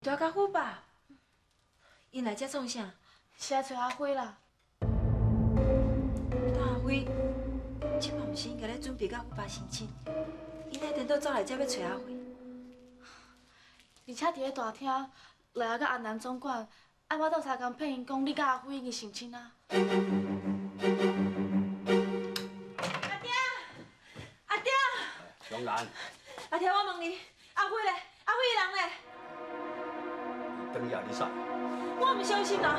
大甲虎爸，因来遮创啥？是来找阿辉啦。大阿辉，即嘛毋是应该咧准备甲虎爸成亲？因来颠倒走来遮要找阿辉。而且伫咧大厅，来啊，甲安南总管，爱我倒3工骗因讲你甲阿辉已经成亲啊。阿爹，阿爹，杨兰，阿爹，我问你，阿辉咧？阿辉伊人咧？等伊阿里赛，我唔相信啦！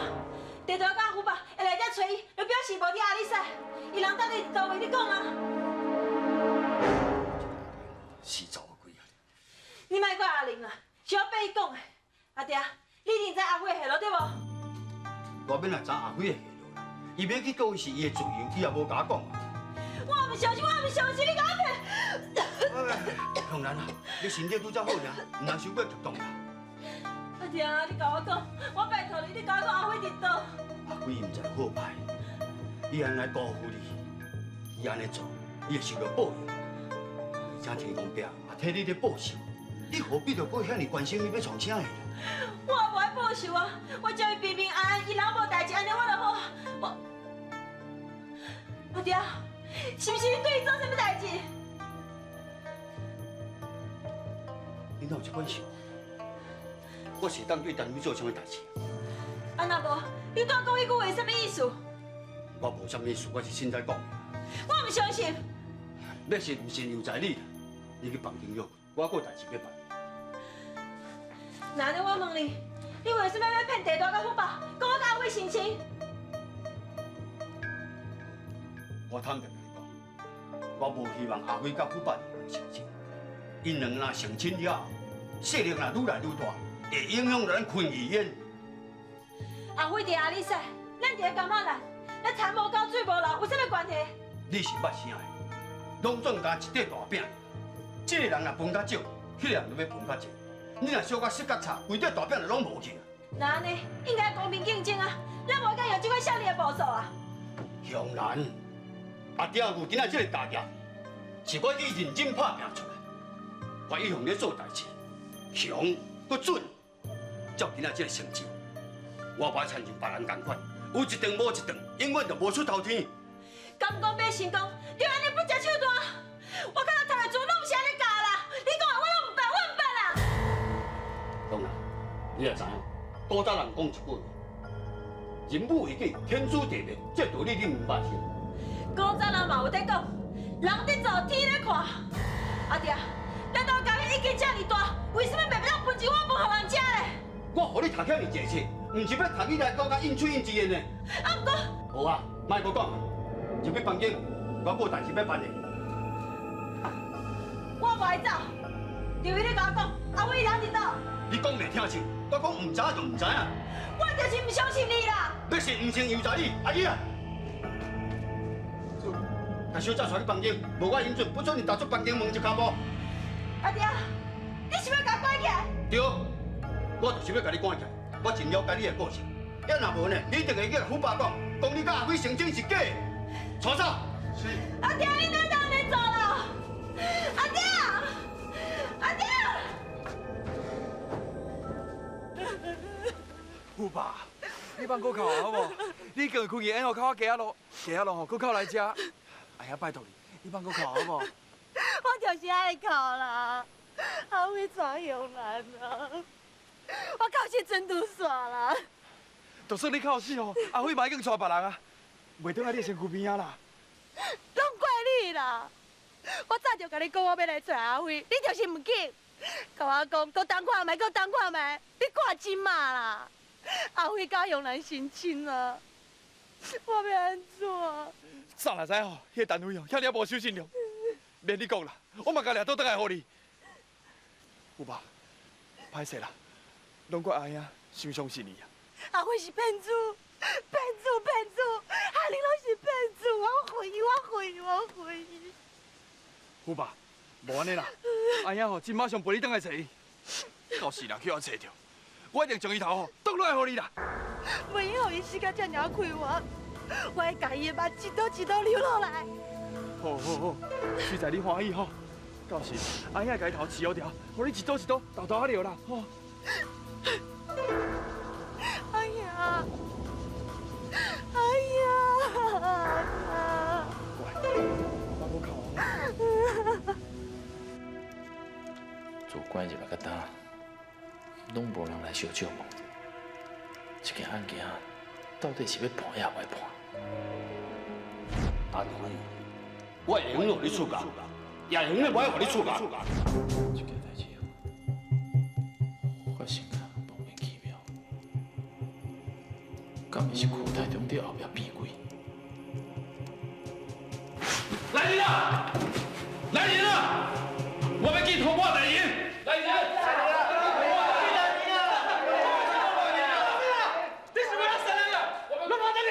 地大甲虎爸会来遮找伊，就表示无伫阿里赛。伊人到底是倒位？你讲啊！死走鬼啊！你莫怪阿玲啦，是我逼伊讲的。阿爹，你一定知阿辉的下落对无？我免来知阿辉的下落啦，伊要去告伊是伊的自由，伊也无甲我讲啊。我唔相信，我唔相信，你甲我骗！杨兰啊，你身体拄则好尔，唔通伤过激动啦。阿爹，你甲我讲，我拜托你，你甲我讲阿辉伫倒。阿辉伊唔知好歹，伊安尼辜负你，伊安尼做，伊会受到报应。而且天公伯也替你咧报仇，你何必着搁遐尼关心伊要创啥个？我无爱报仇啊！我叫伊平平安安，伊人无代志，安尼我就好。阿爹，是不是你对伊做啥物代志？你哪有这款想？我是当对单位做啥物代志？啊那无，你拄讲迄句话什么意思？我无啥物事，我是凊彩讲。我唔相信。要信唔信由在你啦，你去房间约，我还有代志要办。那安尼我问你，你为什么要骗地大甲虎爸，讲我甲阿辉成亲？我坦白甲你讲，我无希望阿辉甲虎爸两人成亲，因两人成亲了后，势力若愈来愈大，会影响咱昆义宴。阿辉伫阿里赛，咱伫咧甘仔兰，咱田无够水无流，有啥物关系？你是捌啥的？拢总加一块大饼，这个人若分较少，迄个人就要分较济。你若小可失角差，规块大饼就拢无去啊！那安尼应该公平竞争啊，咱无该用这款少年的步数啊！向南，阿爹有今仔这个大业，是我去认真打拼出来。我一向咧做代志，强搁准，才有今仔这个成就。我无参像别人同款，有一顿无一顿，永远就无出头天。敢讲要成功，就安尼不食手段。我看到读的书拢是安尼教啦，你讲的我拢唔捌，我唔捌啦。当然，你也知影，古早人讲一句话：人母为己，天诛地灭，这道理你唔捌是？古早人嘛有在讲，人在做，天在看。阿爹，咱家家己已经这么大，为什么袂当分一碗饭互人食咧？我互你读遐尔济册，唔是要读你来搞甲应出应之的呢。啊，不过，好啊，莫搁讲，入去房间，我还有代志要办的。我无爱走，就伊咧甲我讲，阿伟人伫倒。你讲袂听清，我讲唔知就唔知啊。我就是唔相信你啦。要信唔信由在你，阿姨啊。把小姐带去房间，无我允准，不准你踏出房间门一脚步。阿爹，你是要甲我关起来？对，我就是要甲你关起来。我真了解你的个性，要若无呢，你一定会去甲虎爸讲，讲你甲阿辉成亲是假的。带走。是。阿爹，你哪当安尼做啦？阿爹，阿爹。虎爸，你放搁哭好无？你叫开去，然后靠我家咯，家咯吼，搁靠来遮。哎呀，拜托你放搁哭好无？我就是爱哭啦，阿辉怎样难啊？我到时真拄煞啦。就算你哭死吼，阿辉嘛已经娶别人啊，袂当在你身躯边啊啦。拢怪你啦！我早就甲你讲，我要来找阿辉，你就是唔紧。甲我讲，搁等看卖，搁等看卖，你挂金嘛啦！阿辉甲杨兰成亲啊，我要安怎？早来知吼，迄个单位哦，遐尔无守信用，免你讲啦，我嘛家己倒转来互你。虎爸，歹势啦，拢怪阿兄伤相信你啊。阿辉是骗子，骗子，阿玲拢是骗子，我悔。虎爸，无安尼啦，阿兄吼，今马上陪你倒来找伊，到时若去我找着，我一定将伊头吼倒落来互你啦。袂用互伊时间遮尔开活，我会甲伊的目一刀流落来。好，虽在你欢喜吼，到时阿兄会甲伊头饲好条，互你一刀一刀豆豆啊流啦，吼。拢无人来小照问，这件案件到底是要判也未判？单辉，我会用落你处决，也用咧我互你处决。这件代志发生啊莫名其妙，敢会是库台中伫后壁变鬼？来人啊！来人啊！我要去通报大人！来人！你是不是要杀人啊？我们把这里，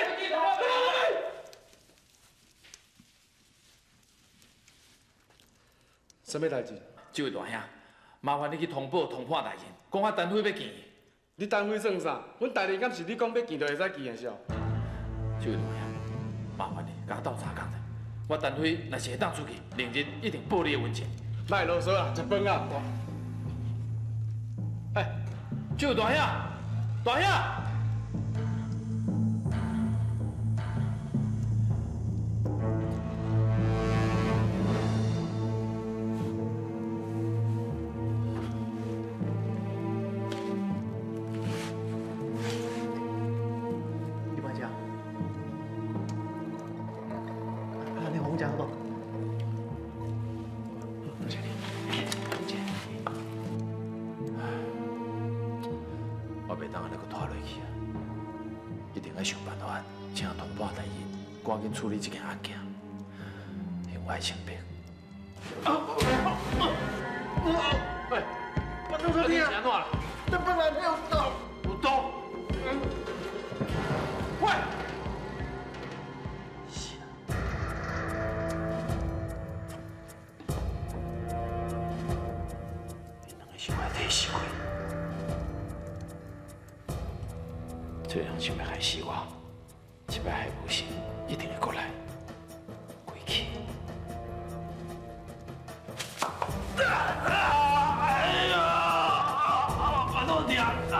什么代志？这位大兄，麻烦你去通报通判大人，讲我单飞要见伊。你单位算啥？阮大人敢是你讲要见就会使见的是哦？这位大兄，麻烦你甲我斗相共者。我单飞若是会当出去，明日一定报你的文件。卖啰嗦啊，食饭啊！哎，这位大兄，大兄。你买家？你红家好不好？我袂当安尼阁拖落去啊！一定要想办法，请通报大人赶紧处理这件案件，用我的性命。喂，我弄错你啊！安怎啦？你本来没有刀。有刀？喂！你两个是我的替死鬼，这样想要害死我，这摆还无心，一定会过来。鬼气！哎呀！我都疼啊！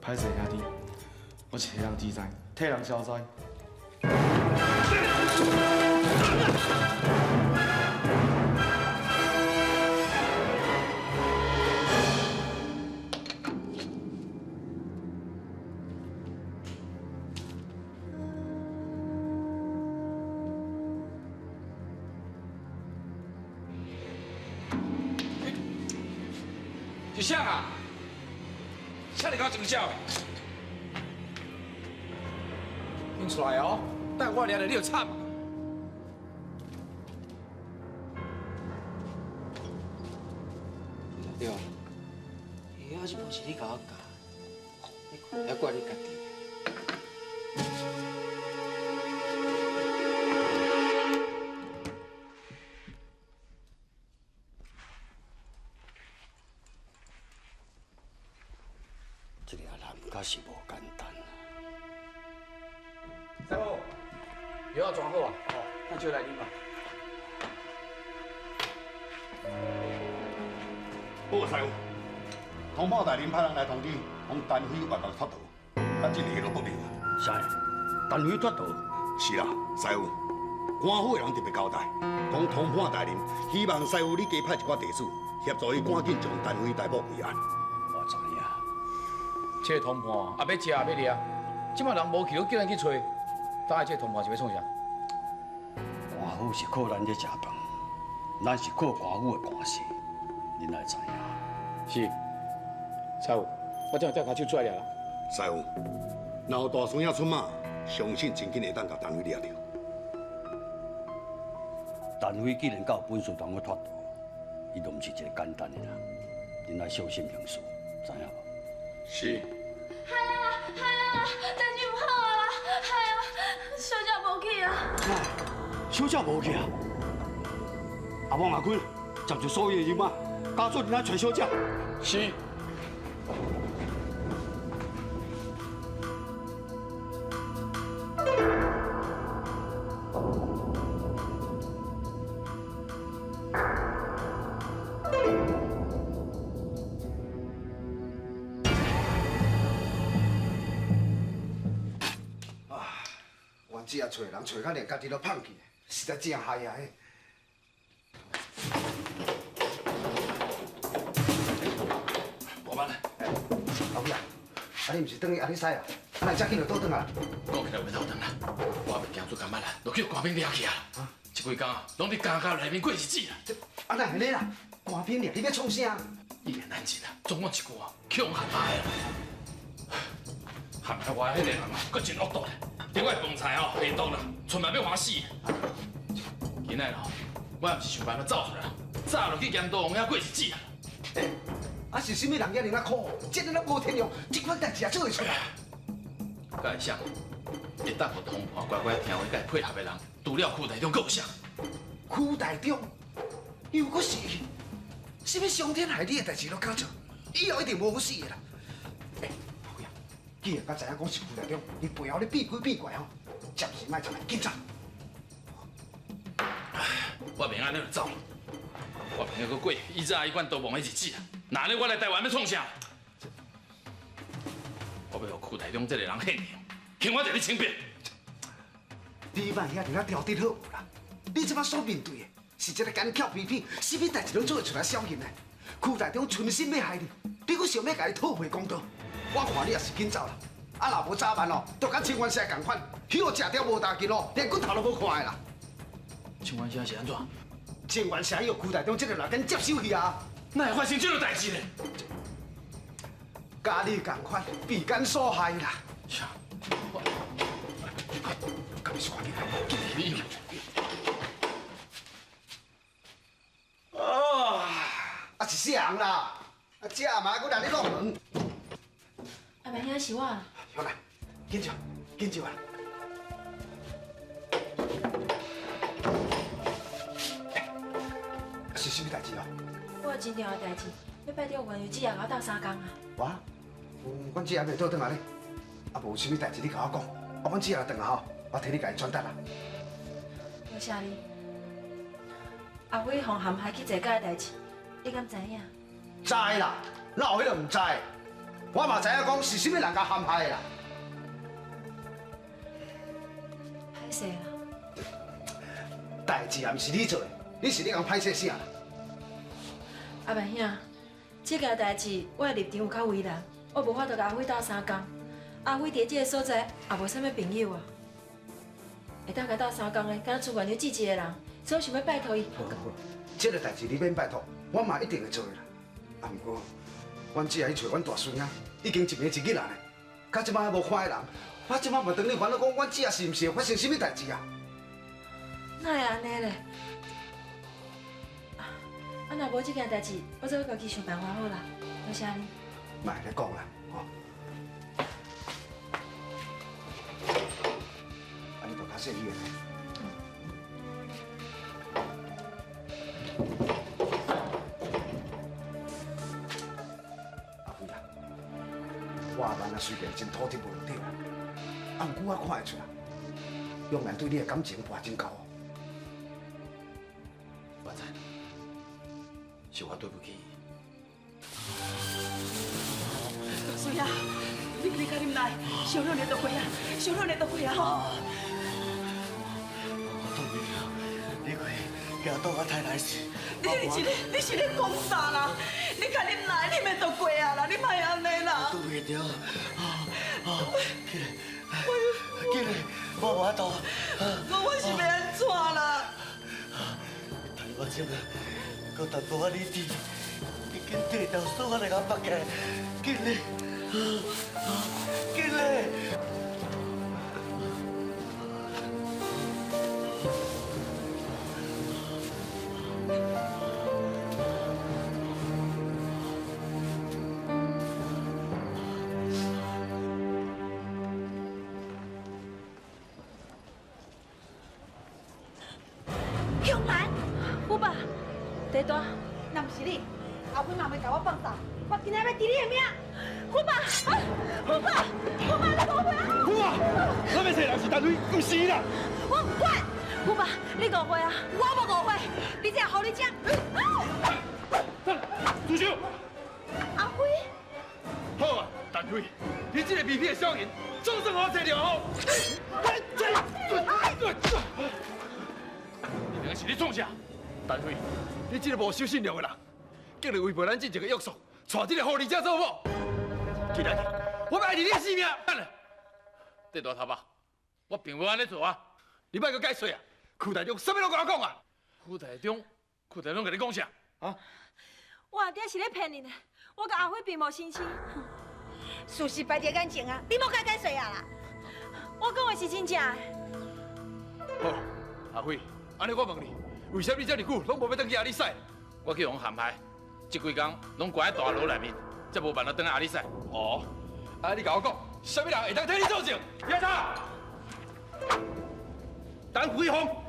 歹势兄弟，我是替人志在，替人消灾。一向啊！请你搞怎叫的？听出来哦，但我抓了你就惨。对啊，伊还是无是你甲我教，你看也怪你家己。这个人可是无简单啊！师傅，药要装好啊，哦，那就来啉吧。报师傅，通报大人派人来通知，讲单飞外国脱逃，但这个都不明啊。啥？单飞脱逃？是啦，师傅，官府的人特别交代，讲通判大人希望师傅你加派一寡地主协助伊赶紧将单飞逮捕归案。我知影。这个通判也要吃也要掠，即摆人无去，都叫人去找，大概这个通判是要创啥？官府是靠咱在食饭，咱是靠官府的关系，恁来知影。是，师傅，我正调卡手出来了。师傅，若有大孙仔出马，相信真紧会当甲单飞掠着。单飞既然有本事通去脱逃，伊就毋是一个简单的人，恁来小心行事，知影无？是。代志唔好啊啦！哎呀，小姐无去啊！小姐无去啊！阿汪阿坤，集住所有的人马，加速恁来找小姐。是。只啊找人找到连家己都放弃，实在真害啊！无办啦，老弟啊，你毋是等于安尼使啊？啊，那遮紧就倒转啊？讲起来袂倒转啦，我袂惊做干嘛啦，就叫官兵抓去啊！这几工啊，拢伫家家内面过日子啦。啊，哪安尼啦？官兵掠，你要创啥？一言难尽啦，总讲一句啊，强悍派啦。喊开我迄个人啊，佫真恶毒咧，顶我饭菜哦下毒啦，出卖要花死。今仔咯，我也毋是想办法走出来，早就去严道王遐过日子啊。啊是啥物人遐尔啊苦？这个咱无天用，这款代志也做会出来。甲会想，会当互同伴乖乖听话，甲伊配合的人，除了区台中，佫有啥？区台中又佫是啥物伤天害理的代志都搞做，以后一定无好死的啦。老鬼啊，既然甲知影讲是区台中，你背后咧变鬼变怪吼，暂时莫出来，紧走。我明仔日就走，我平日佫过以前阿姨管逃亡的日子啊！哪日我来台湾要创啥？我要互区台中这个人恨你，请我一日清白。你莫遐伫遐调滴好无啦？你即摆所面对的是一个干巧皮皮，啥物代志拢做会出来小人的。区台中存心要害你，你佫想要甲伊讨回公道？我看你也是紧走啦。啊，若无早晚哦，就甲清源社共款，迄落食条无大筋哦，连骨头都无看的啦。清源社是安怎？清源社要区台中这个人跟接手去啊！哪会发生这种代志呢？甲你共款，被奸所害啦。啥？甲你说话，你啊是啥人啦？啊，这嘛还佫来你弄门？阿伯兄是我啦。向来，紧走，紧走啊！是啥物代志哦？我有真重要代志，要拜托原油姐也甲我斗3工啊。我，阮姐还袂倒转来呢，啊无有啥物代志你甲我讲，啊阮姐也转来吼，我替你甲伊转达啦。多谢你。阿辉互陷害去坐假的代志，你敢知影？知啦，哪有迄个唔知？我嘛知影讲是啥物人甲陷害的啦。歹势啦。代志也毋是你做的，你是你讲歹势啥啦？阿伯兄，这件代志我的立场有较为难，我无法度甲阿辉斗3工。阿辉伫这个所在也无啥物朋友啊，会当甲斗3工的，敢若出原油记一个人，所以想要拜托伊。好，这个代志你免拜托，我嘛一定会做的啦。啊，不过，阮姐去找阮大孙啊，已经一年一日啦呢，到即摆还无看的人，我即摆嘛等你烦恼讲，阮姐是毋是会发生啥物代志啊？哪会安尼咧？啊，若无这件代志，我再家己想办法好啦。多谢你。莫安尼讲啦，吼。啊，你就较细意的。阿辉啊，我阿万啊虽然真土地无对啦，啊，毋过我看会出来，永然对你的感情跋真高哦。我知，是我对不起伊。大叔呀，你甲恁来，小六年都过啊，小六年都过啊吼。你快惊到我太来事。你是咧讲啥啦？你甲恁来，你们都过啊啦，你莫安尼啦。都袂着，起来，我无法度。我是要安怎啦？台湾这个，搁淡薄仔理智，已经地条锁我来甲绑起来，紧嘞，紧嘞。向南，虎爸，地大，若不是你，阿辉嘛袂甲我放走，我今日要治你的命。虎爸，虎爸，虎爸，你误会啊！虎爸，咱要找人是单位，不是啦。我唔管，虎爸，你误会啊！我无误会，你这好你讲。住手！阿辉，好啊，单位，你这个卑鄙的小人，总算我这了后。你两个是你创啥？单辉，你这个无守信用的人，竟然违背咱之前的约束，带这个狐狸精做某。今日我要害你的性命！这大头吧，我并无安尼做啊！你莫搁解释啊！区台中什么拢跟我讲啊！区台中跟你讲啥？啊？我阿爹是咧骗你呢，我甲阿辉并无生气。事实摆在眼前啊，你莫甲解释啊啦！我讲的是真正的。好，阿辉，安尼我问你，为什么你这么久拢无要回去阿里赛？我去用陷害，这几天拢关在大楼内面，才无办法回来阿里赛。哦，啊，你甲我讲，什么人会当替你做证？警察，单辉宏，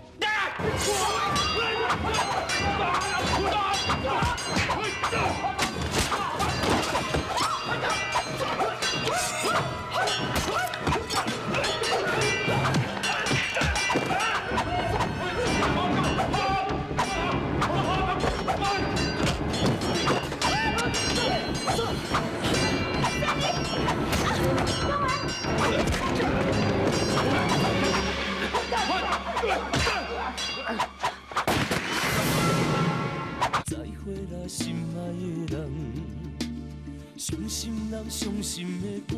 再会啦，心爱的人，伤心人伤心的歌。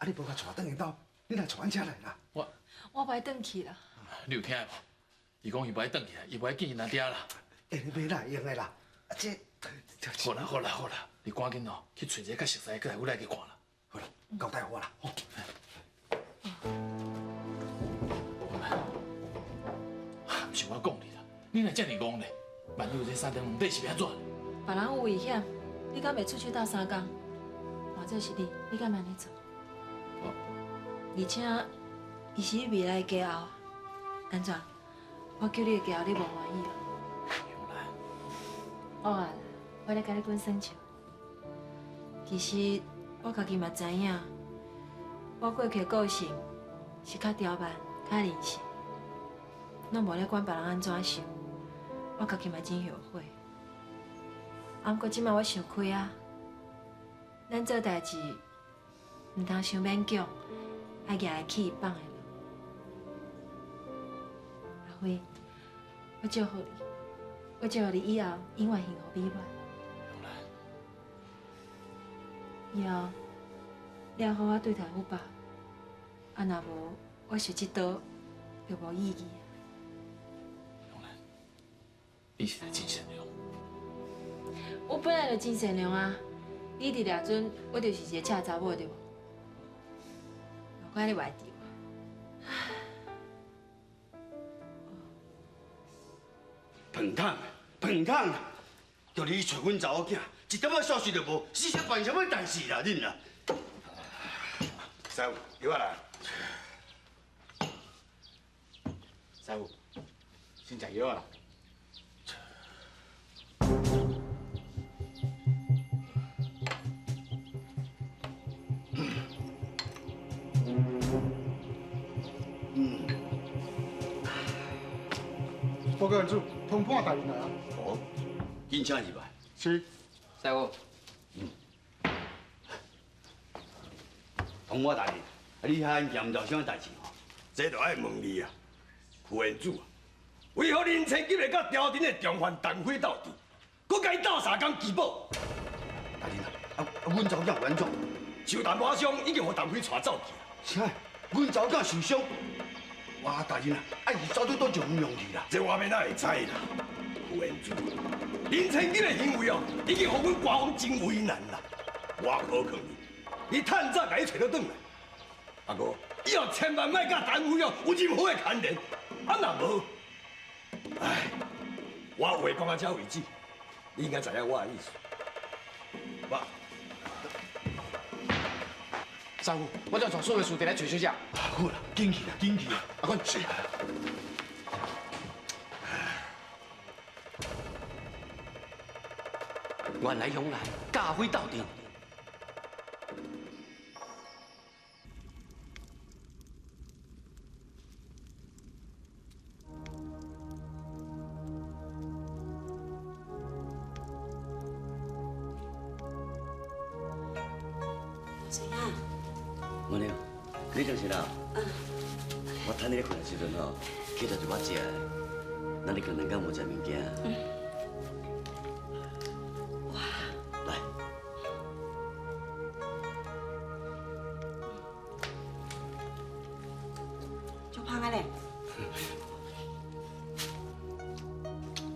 你无甲带转去到，你来带阮遮来啦。我袂转去啦。你有听无？伊讲伊袂转去啦，伊袂见因阿爹啦。袂啦，用的啦。这好啦，你赶紧哦，去找一个较熟悉的，过来回来去看啦。好啦，交代我啦。好。不是我讲你啦，你若遮尔戆咧，万一有这3天两地是要怎？别人有危险，你敢袂出去斗3工？或者是你敢安尼做？而且，伊是你未来的家后，安怎？我叫你的家后，你无满意哦？好啊，我来甲你滚算笑。其实我家己嘛知影，我过去的个性是较刁蛮、较任性，拢无咧管别人安怎想。我家己嘛真后悔。啊，不过即摆我想开啊，咱做代志唔通伤勉强。爱举来起放的人，阿辉，我祝福你，我祝福你以后永远幸福美满。以后你要好好对待我爸，啊，若无我受这刀就无意义。永兰，你是真善良。我本来就真善良啊！你伫掠准，我就是一个恰查某，对无？我安尼外地彭汤，叫你找阮查某囝，一点仔消息都无，是想办什么代志啦？恁啊！师傅，药啊来。师傅，先食药啊。报告员主，通判大人来啊！哦，紧请入来。是。师傅。通判大人，你遐严重啥代志吼？这就爱问你啊，副员主啊，为何林清吉会甲朝廷的重犯陈辉斗阵，佮甲伊斗3工自保？大人啊，阮查某囝冤种，受弹马伤已经互陈辉带走去啥？阮查某囝受伤？哇，大人啊，伊早就都就唔用去啦。这我免哪会知啦，副员主，林清吉的行为哦，已经互阮官方真为难啦。我可劝你趁早甲伊找到转来。不过以后千万莫甲陈辉哦有任何的牵连，啊若无，哎，我话讲到这为止，你应该知影我的意思。爸，师傅，我将从所有的事地来找小姐。好啦，紧去啦，紧去啦，阿坤是。原来向来家辉斗阵。我了，你就是啦。我趁你咧困的时阵吼，去找一我食的，咱你可能敢无食物件。哇！来。足芳啊咧。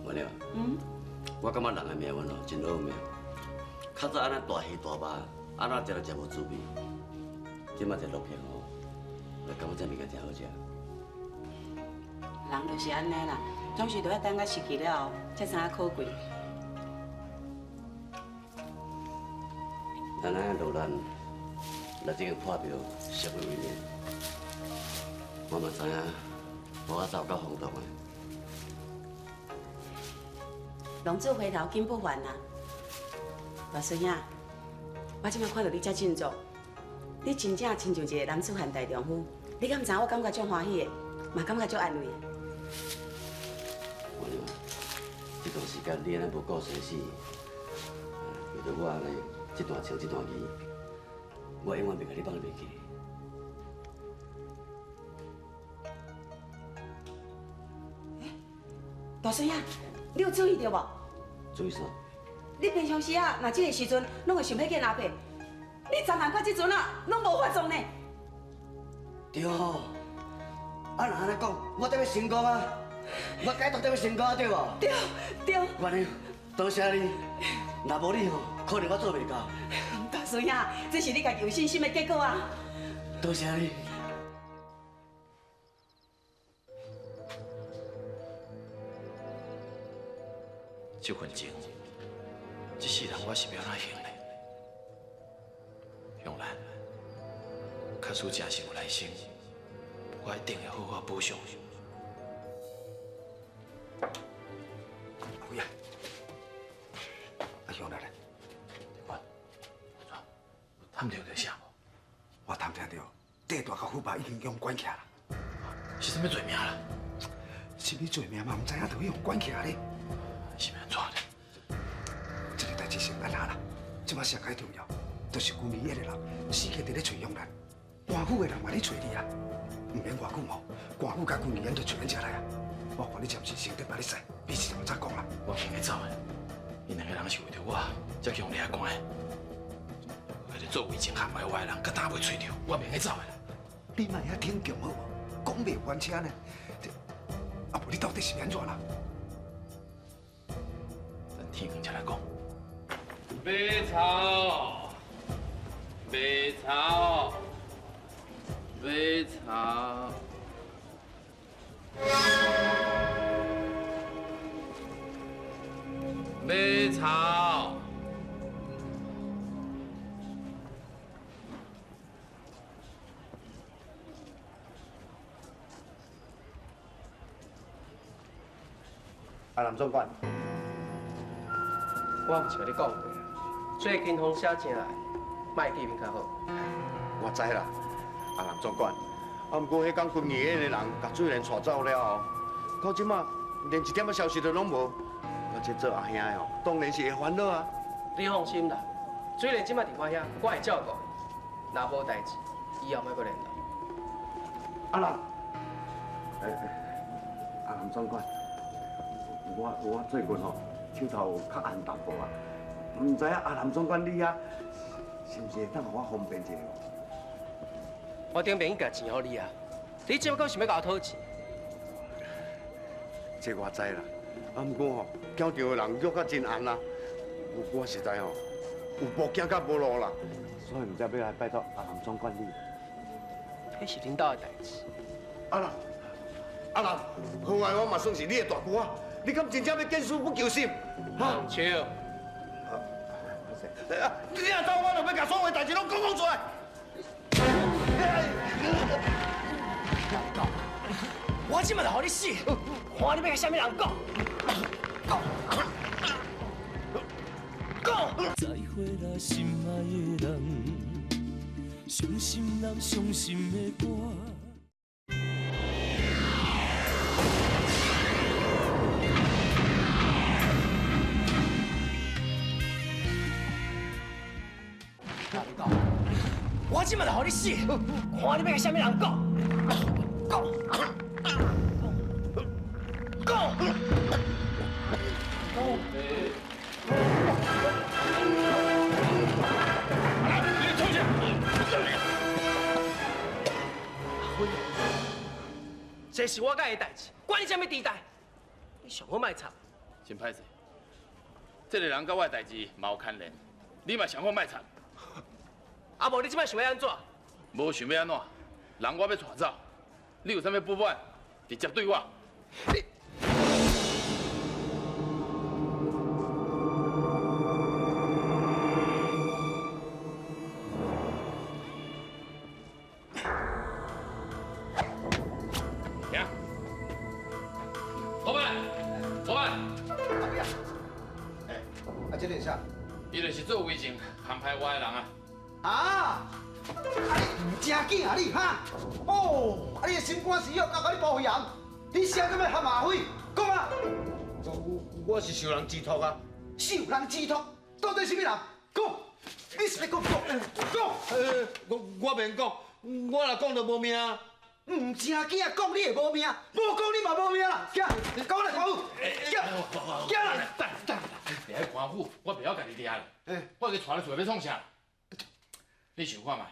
我了。我感觉人的命运哦，真好命。较早安尼大鱼大肉，安怎食都食无滋味。即马食落片哦，就感觉这物件真好食。人就是安尼啦，总是都要等到失去了后，才知影可贵。咱安尼落难，来这个破庙社会为面，我嘛知影，我走到风洞的。浪子回头金不还啊！大孙仔，我即摆看到你遮振作，你真正亲像一个男子汉大丈夫，你敢知影我感觉足欢喜的，嘛感觉足安慰的。我了，这段时间你安尼无顾生死，为着我安尼这段情这段义，我永远袂甲你放袂记。大孙仔，你有注意到无？注意啥？你平常时啊，若这个时阵拢会想要见阿伯，你昨晚到这阵啊，拢无发作呢。对，啊，若安尼讲，我得要成功啊！我解脱得要成功啊，对无？对对。原来，多谢你，若无你吼，可能我做袂到。大孙仔，这是你家己有信心的结果啊！多谢你。这份情，这世人我是不要哪行的。向兰，假使真是有来生，我一定会好好补偿。不要，阿兄来了，探到着啥无？我探听到地大甲虎爸已经用关起来了。是什么罪名啦？什么罪名嘛？唔知影就用关起来咧。是安怎咧？这个代志先安下啦。即马上解重要，就是关于迄个人，死去伫咧找永兰，官府的人嘛咧找你啊。唔免偌久无，官府甲关于人就全面下来啊。我看你暂时先得把你使，比时就早讲啦。我肯定走的，因两个人是为着我才去用掠关的。为着做违情陷害我的人，佮打袂吹着，我免去走的啦。你莫遐挺强好无？讲袂完车呢？啊，无你到底是安怎啦？等天光才来讲。买草，买草，买草。买草。啊，林总管，我毋是甲你讲过啊，最近风写正来，卖见面较好。我知啦，啊，林总管，啊，不过迄讲军营的人甲水莲带走了后，到即马连一点仔消息都拢无，而且做阿兄的哦，当然是会烦恼啊。你放心啦，水莲即马伫我遐，我会照顾伊。若无代志，以后莫阁联络。啊啦，啊，林总管。我最近吼手头较闲淡薄啊，唔知影阿林总管你啊，是毋是会当互我方便一下？我顶边已经夹钱予你啊，你只不过想要甲我讨钱。这我知啦，啊，不过吼，交场的人约甲真暗啦，我实在吼有步行甲无路啦，所以唔知要来拜托阿林总管你。迄是恁兜的代志。啊啦，阿兰，何外我嘛算是你的大哥啊，你敢真正要见死不救心？放手！你若走，我就要把所有代志拢讲出来。我即马就互你死，看你要甲啥物人讲。再会啦，心爱的人，伤心人伤心的歌。我即马就互你死，看你要甲啥物人讲。这是我甲伊代志，管你啥物地带，你上好卖插。真歹势，这个人甲我的代志嘛有牵连，你嘛上好卖插。啊无你即摆想要安怎？无想要安怎？人我要带走，你有啥物不满，直接对我。这个啥？伊就是做违禁陷害我的人啊！啊！你真紧啊你哈！哦，你的心肝是要甲你保护人，你啥个要喊马匪？讲啊！我是受人寄托啊！受人寄托，到底是咩人？讲，你是要讲？我免讲，我若讲就无命。唔正经啊，讲你会无命，无讲你嘛无命啦！行，讲来官府，行啦！等，别来官府，我不要家己抓啦。我去带你出来要创啥？你想看觅，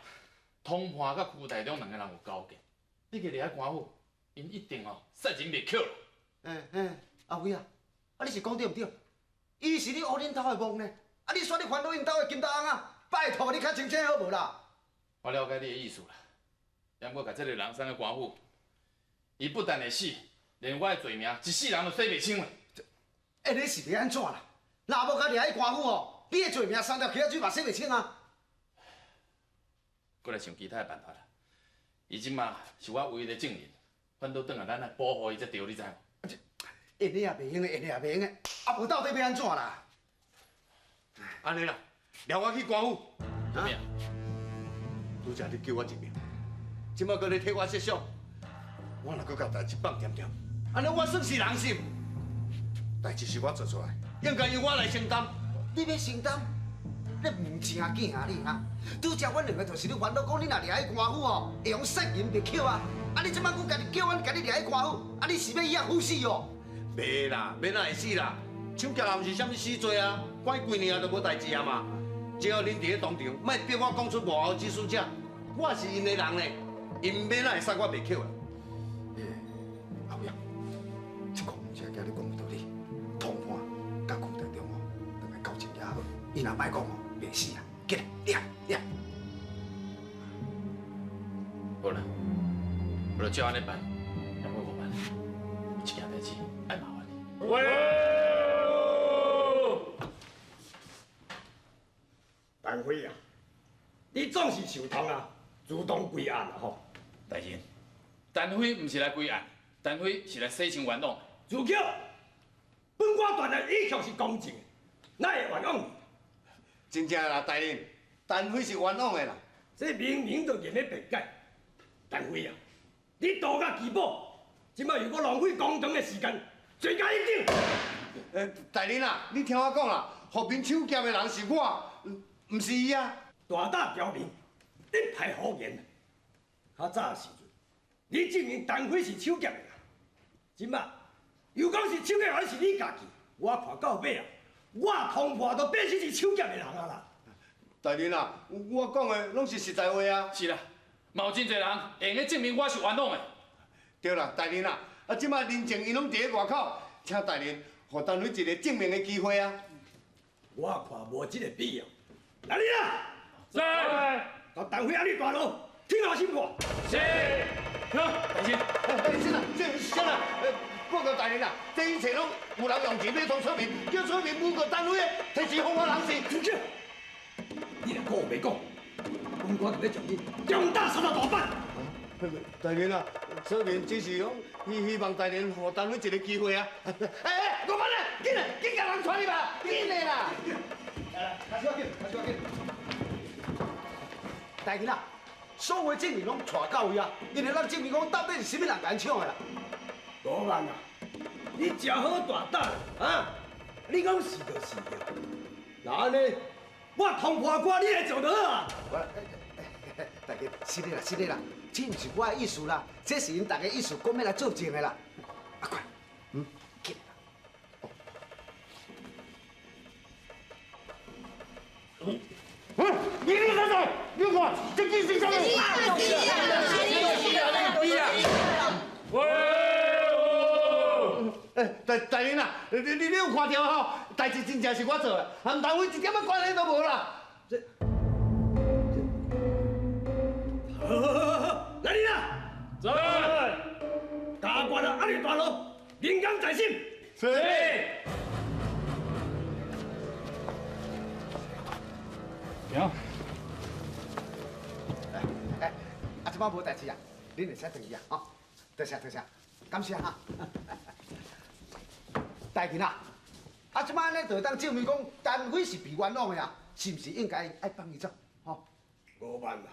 通判甲区台中两个人有交结，你去来官府，因一定杀人灭口啦。阿辉啊，你是讲对唔对？伊是你乌恁兜的梦呢，你选你烦恼因兜的金大翁啊！拜托你较清醒好无啦？我了解你的意思啦。要我甲这个人送去官府，伊不但会死，连我的罪名一世人都洗袂清了。你是要安怎啦？若无甲抓去官府哦，你的罪名3条溪仔水嘛洗袂清啊！过来想其他的办法啦。伊即马是我唯一的证人，反倒转来咱来保护伊才对，你知无？你也袂用的，你也袂用的，无到底要安怎啦？安尼啦，抓我去官府。什么？拄则你救我一命。即摆搁咧替我设想，我若搁甲代志放点点，安尼我算是人心。代志是我做出来，应该由我来承担。你要承担？你唔正经啊你哈！拄则阮两个就是你烦恼讲你若抓去官府哦，会用杀人灭口啊！你即摆佫家己叫阮家己抓去官府，你是要以役赴死哦？袂啦，免哪会死啦？抢劫也毋是啥物死罪啊，关几年啊都无代志啊嘛。只要恁伫咧当场，莫逼我讲出幕后指使者，我是因的人呢。因免哪会杀我灭口啦？阿辉啊，这个唔是惊你讲唔道理，通判甲区台中哦，大概交情也好，伊若歹讲哦，袂死啊！起来，抓！好啦，我就照安尼办，让我办。有一件代志爱麻烦你。喂！陈辉啊，你总是受痛啊，主动归案了吼。大人，陈辉唔是来归案，陈辉是来洗清冤枉。自巧，本我断然一向是公正的，哪会冤枉你？真正啦，大人，陈辉是冤枉的啦。这明明就认咧辩解。陈辉啊，你道甲奇宝，即摆又搁浪费公堂的时间，罪加一等。大人啊，你听我讲啦，互面抢劫的人是我，唔是伊啊。大胆刁民，一派胡言。较早的时阵，你证明陈辉是抢劫的人，即摆又讲是抢劫人是你家己，我看到尾啊，我通判都变成是抢劫的人啊啦！大人啊，我讲的拢是实在话啊。是啦，嘛有真侪人会用证明我是冤枉的。对啦，大人啊，即摆人证伊拢伫咧外口，请大人互陈辉一个证明的机会啊。我看无这个必要。来人啊！在，把陈辉安尼大路。听我心话。是。大仙，是啦，是啦，报告大人啦，这一切拢有人用钱买通村民，叫村民每个单位提钱给我人士。出去！你若讲袂讲，我就要将你重大杀到大板。大人啊，村民只是讲希望大人给单位一个机会啊。哎，我们咧，紧甲人传你吧，紧的啦。开始要紧，开始要紧。大囡仔，所有证明拢带到位啊，因为咱证明讲到底是什么人甲咱抢的啦。罗曼啊，你真好大胆啊！你讲是就是了。那安尼，我通破瓜，你来做得啊？大家是的啦，是的啦，这不是我的意思啦，这是因大家意思，讲要来做证的啦。啊，快，紧。你看看，你看，这几是什么？大人啊，你有看到吼？代志真正是我做的，和单位一点仔关系都无啦。好，来人啊！在，加官啊，安尼大路，人工在心。是。行。即摆无代志啊，恁会使回去啊，吼，多谢多谢，感谢哈。大囡仔，即摆呢就当证明讲单位是被冤枉的啊，是不是应该爱帮伊走？吼，5万啦，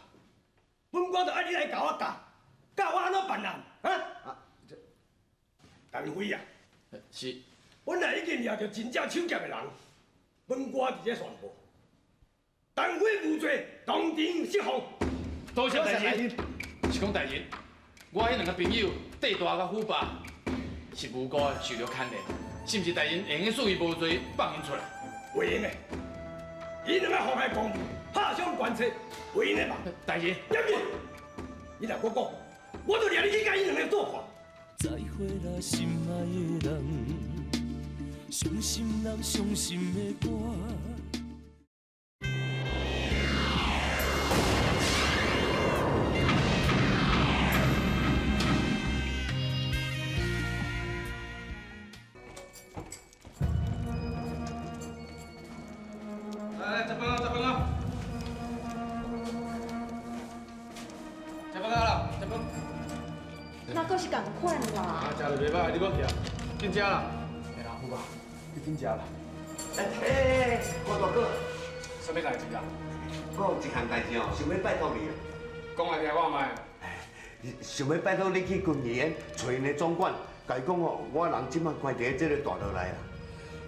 本官就爱你来教我教我安怎办人啊？单位啊，是，本来已经抓到真正抢劫的人，本官伫这宣布，单位无罪，当场释放。多谢大人。是讲大人，我迄2个朋友地大甲虎爸是无辜的受到牵连，是毋是大人会用属于无罪放因出来？袂用的，伊2个妨害公务，拍伤官车，袂用的嘛。大人，严紧，你若搁讲，我就抓你去甲伊2个做法。再会啦，心爱的人，伤心人伤心的歌。都是共款啦。啊，食就袂歹，你搁去啊，紧食啦。哎啦，虎爸，你紧食啦。郭大哥，什么代志啊？我有一项代志哦，想要拜托你。讲来听我卖。想要拜托你去军医院找因的总管，甲伊讲哦，我人即摆关伫这个大楼内啦。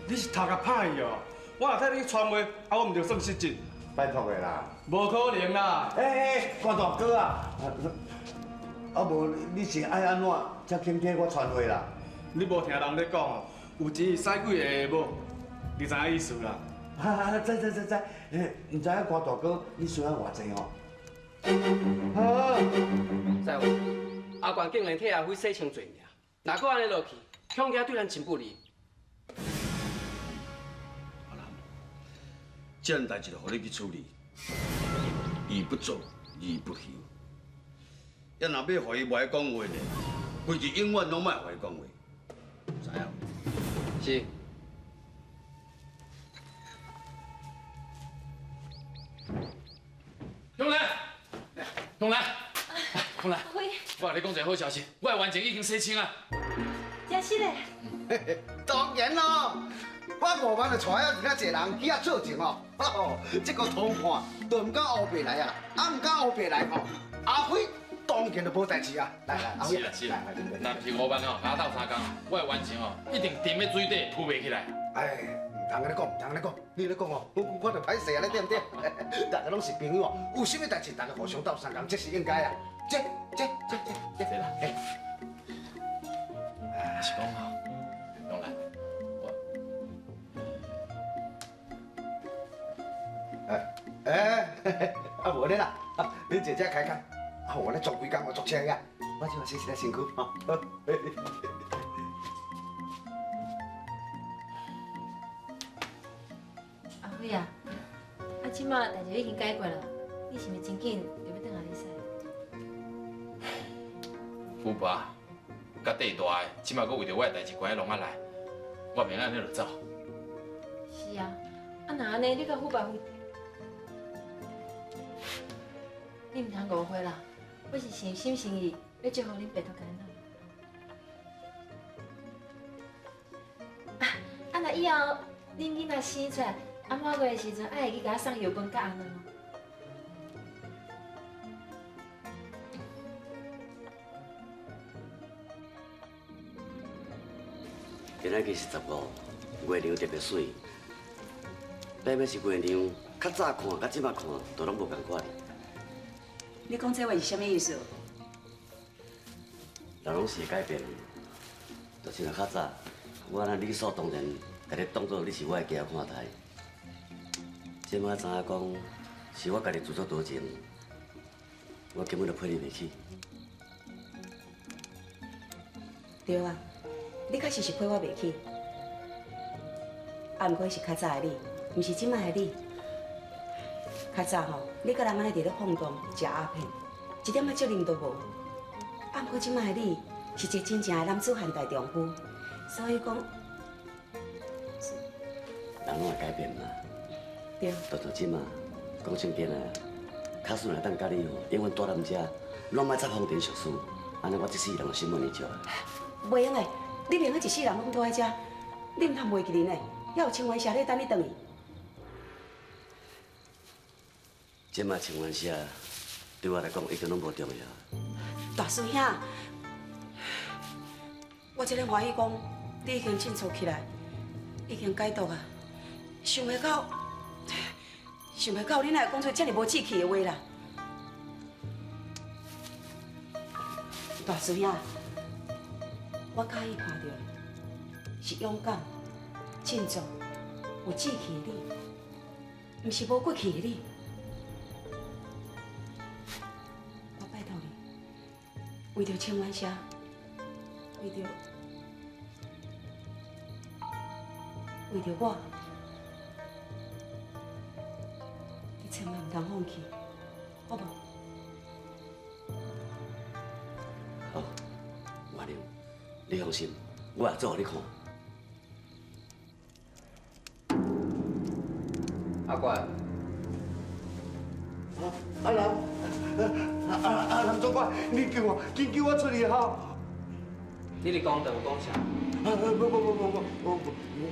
你是头壳歹哦，我若替你传话，我唔着算失职。拜托的啦。无可能啦。郭大哥啊！啊无，你是爱安怎才肯替我传话啦？你无听人咧讲哦，有钱使鬼的某，你知影意思啦？知，唔知影郭大哥你需要偌济哦？在乎阿冠竟然替阿辉洗清罪名，若搁安尼落去，恐惊对咱真不利。好啦，这件代志就互你去处理，义不做，义不休。要若要互伊袂讲话呢，规日永远拢莫互伊讲话，知影？是。东兰，我甲你讲一个好消息，我的冤情已经洗清啊！真是嘞。当然咯，我5万就带了其他一个人去遐做证哦。这个通判都唔敢乌白来啊，唔敢乌白来吼，阿辉当然就无代志啊。来，阿辉。是啦，但不是5万哦，打斗3工哦，我的冤情哦，一定沉在水底，浮袂起来。唔通安尼讲，唔通安尼讲，你咧讲哦，我就歹势啊，你对唔对？大家拢是朋友哦，有啥物代志，大家互相斗3工，这是应该啊。这啦。是讲吼，东兰，啊无咧啦，你姐姐开讲，我咧做几工，我做车呀，我即马洗洗身躯吼。阿辉啊，即马代志已经解决了，你是毋是真紧就要转下你使？虎爸，甲地大的，即马佫为着我的代志关喺笼仔内，我袂安尼就走。是啊，啊那安尼你甲虎爸你唔通误会啦，我是诚心诚意要祝福恁爸度艰难。啊那以后恁囡仔生出来，啊满月的时阵，爱会去甲我送药饭甲红卵哦。今仔日是15，月亮特别水。白尾是月亮，较早看甲即马看都拢无共款哩。你讲这话是啥物意思？人拢是会改变，就像较早，我安尼理所当然，甲你当作你是我的家看待。即马知影讲，是我家己自作多情，我根本就配你袂起。对啊，你确实是配我袂起，啊，毋过是较早的你，毋是即摆的你。较早吼，你甲人安尼伫咧放荡、食鸦片，一点仔责任都无。啊，毋过即摆的你是一个真正的男子汉大丈夫，所以讲，人拢会改变嘛。对。到即马，讲正经的，卡顺来当甲你吼，永远住咱遮，拢莫再风尘俗事，安尼我这世人就心满意足。袂用的，你连个一世人拢住在遮，你毋通袂记恁的，还有青湾社咧等你转去。即马青湾社对我来讲已经拢无重要。大师兄，我真个欢喜讲，你已经振作起来，已经解脱啊！想袂到你哪会讲出遮尔无志气的话啦！大师兄，我介意看到的是勇敢、振作、有志气的你，毋是无骨气的你。我拜托你，为着青湾社，为着我，你千万唔通放弃，好无？好，月亮，你放心，我也做互你看。阿怪，林总管，你救我，紧救我出去哈！你咧讲就有讲啥？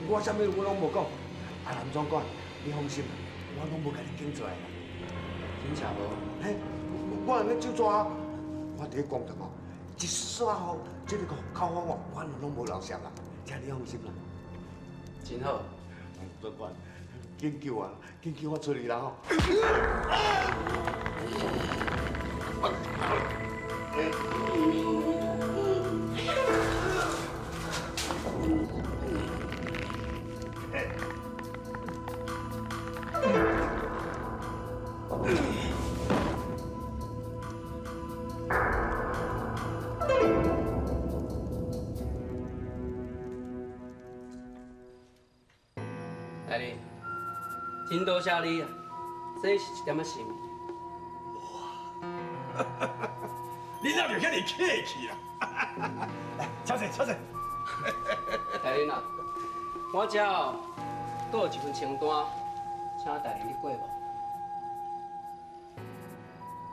我啥物我拢无讲。林总管，你放心，我拢无甲你紧出来。警察无？嘿，我安尼手抓，我伫咧讲着无，一煞吼，这个口我拢无留下啦，请你放心啦。真好。林总管，紧救我，紧救我出去啦吼！大林，真多谢你啊！这是一点仔心意。你哪就遐尼客气啦？来，请坐，请坐。大林啊，我遮哦，都有一份清单，请大林你过无？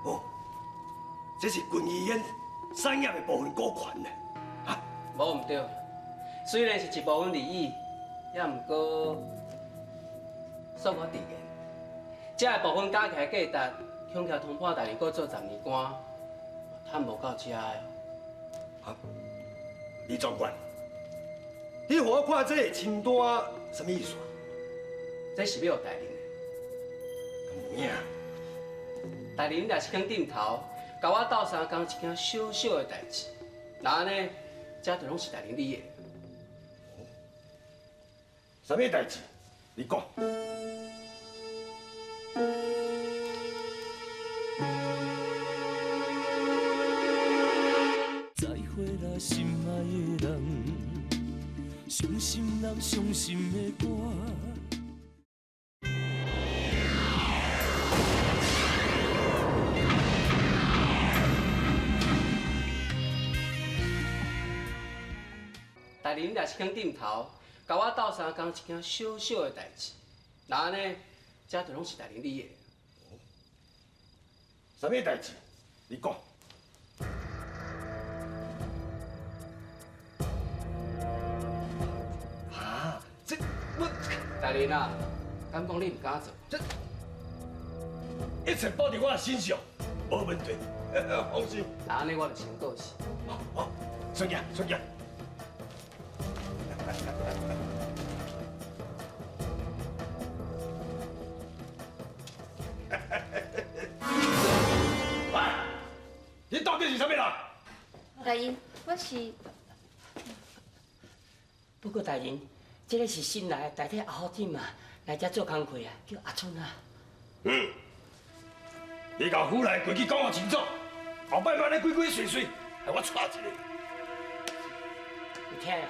哦，这是军医院产业的部分股权呢。无毋对，虽然是一部分利益，也毋过算我伫个。这个部分加起来价值，恐惊通破大林阁做10年官，趁无到遮的。李总管，你互我看这个清单，什么意思啊？这是要大林的。有影。大林若是肯点头，甲我斗3工一件小小的代志，那安尼，这就拢是大林你的。什么代志？你讲。再会啦，心爱的人，伤心人伤心的歌。大林若是肯点头，甲我斗相共一件小小的代志，那安尼，这就拢是大林你的。什么代志？你讲。啊，这我大林啊，敢讲你唔敢做？这一切包伫我身上，无问题，放心。那安尼我就先告辞。好，孙爷，孙爷。喂，你到底是啥物人？大人，我是。不过大人，这个是新来的代替阿福店嘛，来这做工课啊，叫阿春啊。你甲府内规矩讲我清楚，后摆莫咧鬼鬼祟祟，害我错一个。有听啊？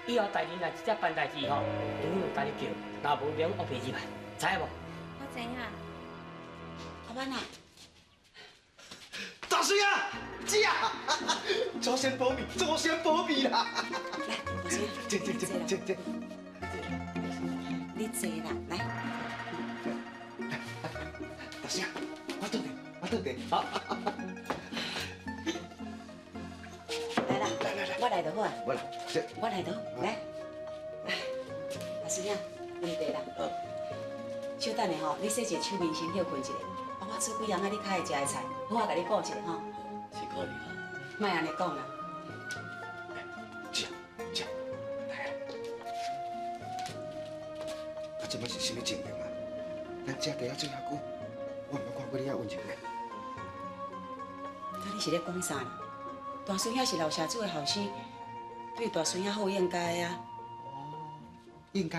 以后大人若这办代志吼，永远甲你叫，若无免恶脾气嘛，知影无？我知影。阿班啊，大水啊，姐啊，祖先保庇，祖先保庇啦！来，大水，这，你坐啦，来。大水啊，我倒地。好。来啦，我来就好啊。我来就好，来。大水啊，问题啦。小等下吼，你洗一个手面先休困一下。我做几样啊，你较爱食的菜，我甲你顾一下吼。是可以哈。莫安尼讲啦。姐，来啊！啊，这摆是啥物情形啊？咱食地啊做遐久，我毋捌看过你遐温柔的。你是咧讲啥啦？大孙遐是老社主的后生，对大孙遐好应该啊。应该。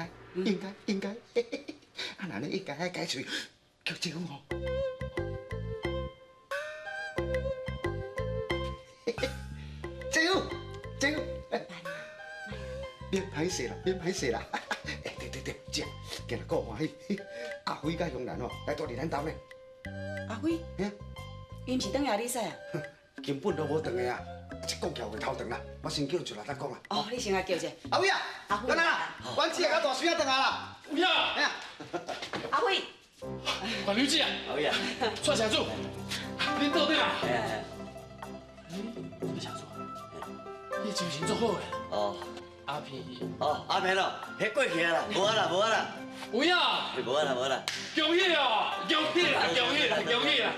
啊，那你应该爱改嘴叫姐夫吼。姐夫，别歹势啦，对，姐，今日够欢喜，阿辉甲向兰哦来住伫咱兜呢。阿辉，伊毋是等下你使啊？根本都无长的啊，一讲起来会头长啦。我先叫就来咱讲啦。哦，你先来叫者。阿辉啊，等等啦，阮姐甲大孙仔等下啦。有影。阿辉。管刘姐啊。有影。蔡社主，恁到底啊？蔡社主，你精神足好诶。哦。阿平。哦，阿平咯，迄过去啊啦，无啊啦。有影。无啊啦。恭喜哦！恭喜啦！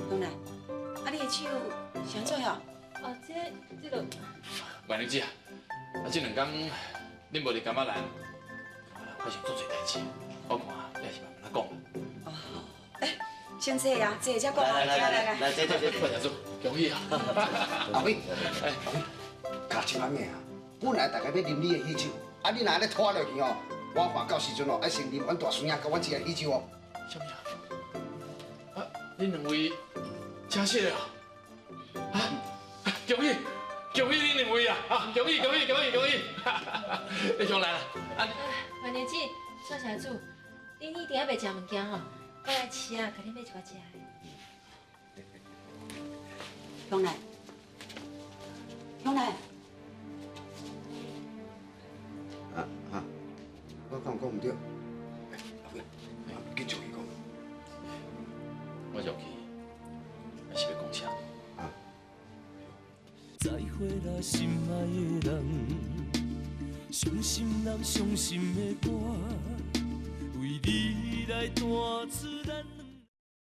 东来，啊，你的手想做哦？哦，这个。管刘姐啊，这两天恁无伫干嘛来？我想做侪代志，我看也是慢慢讲。哦，先坐啊，坐才讲。来，坐。蔡社主，恭喜啊！阿辉，卡一万个啊！本来大家要啉你的喜酒，啊，你若安尼拖落去哦，我看到时阵哦，爱先啉阮大孙仔甲阮姐的喜酒哦。什么啊？恁两位真实了啊！恭喜恁两位啊！啊，恭喜！你上来啦！万年姐，蔡社主，恁一定要袂食物件吼，我来吃啊，甲恁买一寡食的。向来，我讲唔对，阿辉，继续讲。我入去，也是要讲啥？再会啦，心爱的人，伤心人伤心的歌，为你来弹出咱。